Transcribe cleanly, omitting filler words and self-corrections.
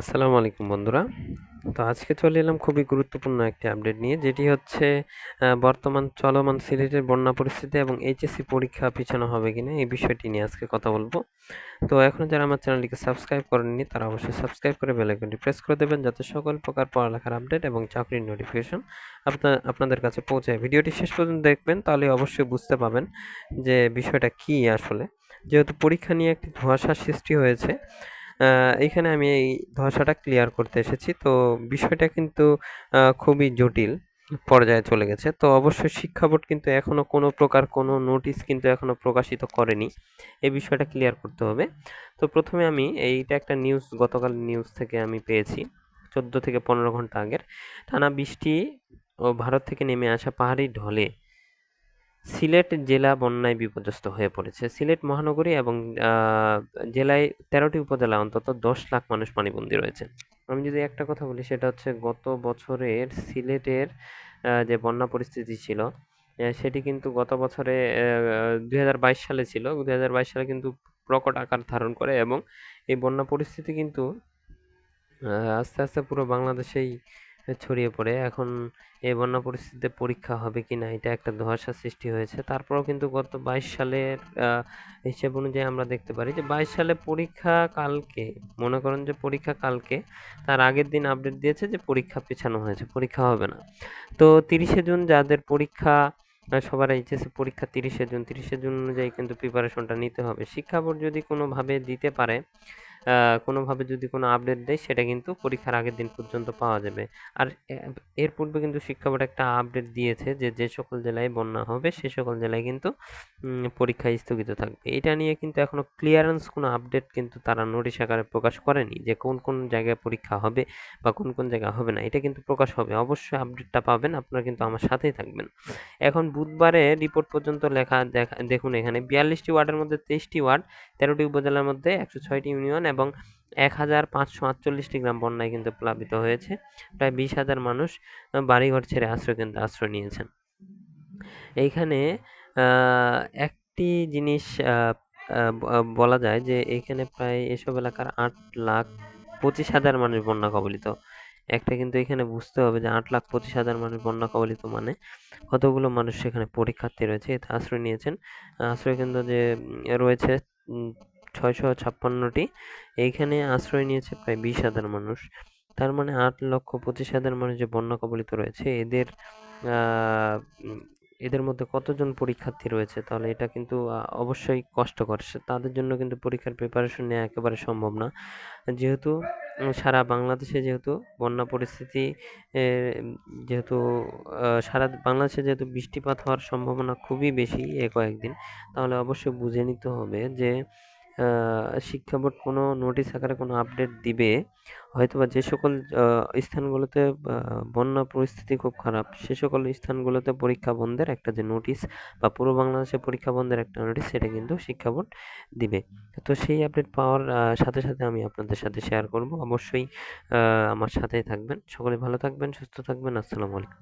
আসসালামু আলাইকুম বন্ধুরা। তো আজকে চলে এলাম খুবই গুরুত্বপূর্ণ একটি আপডেট নিয়ে, যেটি হচ্ছে বর্তমান চলমান সিলেটের বন্যা পরিস্থিতি এবং এইচএসসি পরীক্ষা পিছানো হবে কিনা এই বিষয়টি নিয়ে আজকে কথা বলবো। তো এখনো যারা আমার চ্যানেলটিকে সাবস্ক্রাইব করেননি তারা অবশ্যই সাবস্ক্রাইব করে বেল আইকনটি প্রেস করে দেবেন, যাতে সকল প্রকার পড়ালেখার আপডেট এবং চাকরির নোটিফিকেশন আপনাদের কাছে পৌঁছায়। ভিডিওটি শেষ পর্যন্ত দেখবেন, তাহলে অবশ্যই বুঝতে পাবেন যে বিষয়টা কি আসলে। যেহেতু পরীক্ষা নিয়ে একটি ধোঁয়াশার সৃষ্টি হয়েছে, এইখানে আমি এই ধোঁয়াশাটা ক্লিয়ার করতে এসেছি। তো বিষয়টা কিন্তু খুবই জটিল পর্যায়ে চলে গেছে। তো অবশ্যই শিক্ষা বোর্ড কিন্তু এখনো কোনো প্রকার কোনো নোটিশ কিন্তু এখনো প্রকাশিত করেনি। এই বিষয়টা ক্লিয়ার করতে হবে। তো প্রথমে আমি এইটা একটা নিউজ, গতকাল নিউজ থেকে আমি পেয়েছি 14 থেকে 15 ঘন্টা আগের। টানা বৃষ্টি ও ভারত থেকে নেমে আসা পাহাড়ি ঢলে সিলেট জেলা বন্যায় বিপর্যস্ত হয়ে পড়েছে। সিলেট মহানগরী এবং জেলায় 13টি উপজেলায় অন্তত 10 লাখ মানুষ পানিবন্দী রয়েছে। আমি যদি একটা কথা বলি, সেটা হচ্ছে গত বছরের সিলেটের যে বন্যা পরিস্থিতি ছিল, সেটি কিন্তু গত বছরে 2022 সালে ছিল। 2022 সালে কিন্তু প্রকট আকার ধারণ করে এবং এই বন্যা পরিস্থিতি কিন্তু আস্তে, আস্তে পুরো বাংলাদেশেই ছড়িয়ে পড়ে। এখন এই বন্যা পরিস্থিতিতে পরীক্ষা হবে কিনা এটা একটা ধোঁয়াশার সৃষ্টি হয়েছে। তারপরেও কিন্তু গত 22 সালের হিসেব অনুযায়ী আমরা দেখতে পারি যে 22 সালে পরীক্ষা কালকে, মনে করেন যে পরীক্ষা কালকে, তার আগের দিন আপডেট দিয়েছে যে পরীক্ষা পেছানো হয়েছে, পরীক্ষা হবে না। তো 30শে জুন যাদের পরীক্ষা, সবার এইচএসসি পরীক্ষা 30শে জুন, 30শে জুন অনুযায়ী কিন্তু প্রিপারেশনটা নিতে হবে। শিক্ষা বোর্ড যদি কোনোভাবে দিতে পারে, কোনোভাবে যদি কোনো আপডেট দেয়, সেটা কিন্তু পরীক্ষার আগের দিন পর্যন্ত পাওয়া যাবে। আর এর পূর্বে কিন্তু শিক্ষা বোর্ড একটা আপডেট দিয়েছে যে যে সকল জেলায় বন্যা হবে সে সকল জেলায় কিন্তু পরীক্ষা স্থগিত থাকবে। এটা নিয়ে কিন্তু এখনো ক্লিয়ারেন্স কোনো আপডেট কিন্তু তারা নোটিশ আকারে প্রকাশ করেনি যে কোন কোন জায়গায় পরীক্ষা হবে বা কোন কোন জায়গায় হবে না। এটা কিন্তু প্রকাশ হবে, অবশ্যই আপডেটটা পাবেন। আপনারা কিন্তু আমার সাথেই থাকবেন। এখন বুধবারে রিপোর্ট পর্যন্ত দেখুন, এখানে 42টি ওয়ার্ডের মধ্যে 23টি ওয়ার্ড, 13টি উপজেলার মধ্যে 106টি ইউনিয়ন এবং 1548টি গ্রাম বন্যায় কিন্তু প্লাবিত হয়েছে। প্রায় 20,000 মানুষ বাড়িঘর ছেড়ে আশ্রয়কেন্দ্রে আশ্রয় নিয়েছেন। এইখানে একটি জিনিস বলা যায় যে এইখানে প্রায় এসব এলাকার 8,25,000 মানুষ বন্যা কবলিত। একটা কিন্তু এখানে বুঝতে হবে যে 8,25,000 মানুষ বন্যা কবলিত মানে কতগুলো মানুষ সেখানে পরীক্ষার্থী রয়েছে, এতে আশ্রয় নিয়েছেন। আশ্রয়কেন্দ্র যে রয়েছে 656টি, এইখানে আশ্রয় নিয়েছে প্রায় 20,000 মানুষ। তার মানে 8,25,000 মানুষ যে বন্যা কবলিত রয়েছে, আহ, উম, এদের মধ্যে কতজন পরীক্ষার্থী রয়েছে, তাহলে এটা কিন্তু অবশ্যই কষ্টকর। তাদের জন্য কিন্তু পরীক্ষার প্রিপারেশন নেওয়া একেবারে সম্ভব না। যেহেতু সারা বাংলাদেশে যেহেতু বন্যা পরিস্থিতি, এ, যেহেতু সারা বাংলাদেশে যেহেতু বৃষ্টিপাত হওয়ার সম্ভাবনা খুবই বেশি কয়েকদিন, তাহলে অবশ্যই বুঝে নিতে হবে যে শিক্ষা বোর্ড কোনো নোটিশ আকারে কোনো আপডেট দিবে, হয়তোবা যে সকল স্থানগুলোতে বন্যা পরিস্থিতি খুব খারাপ, সে সকল স্থানগুলোতে পরীক্ষা বন্ধের একটা যে নোটিশ বা পুরো বাংলাদেশে পরীক্ষা বন্ধের একটা নোটিশ, সেটা কিন্তু শিক্ষা বোর্ড দিবে। তো সেই আপডেট পাওয়ার সাথে সাথে আমি আপনাদের সাথে শেয়ার করব। অবশ্যই আমার সাথেই থাকবেন। সকলে ভালো থাকবেন, সুস্থ থাকবেন। আসসালামু আলাইকুম।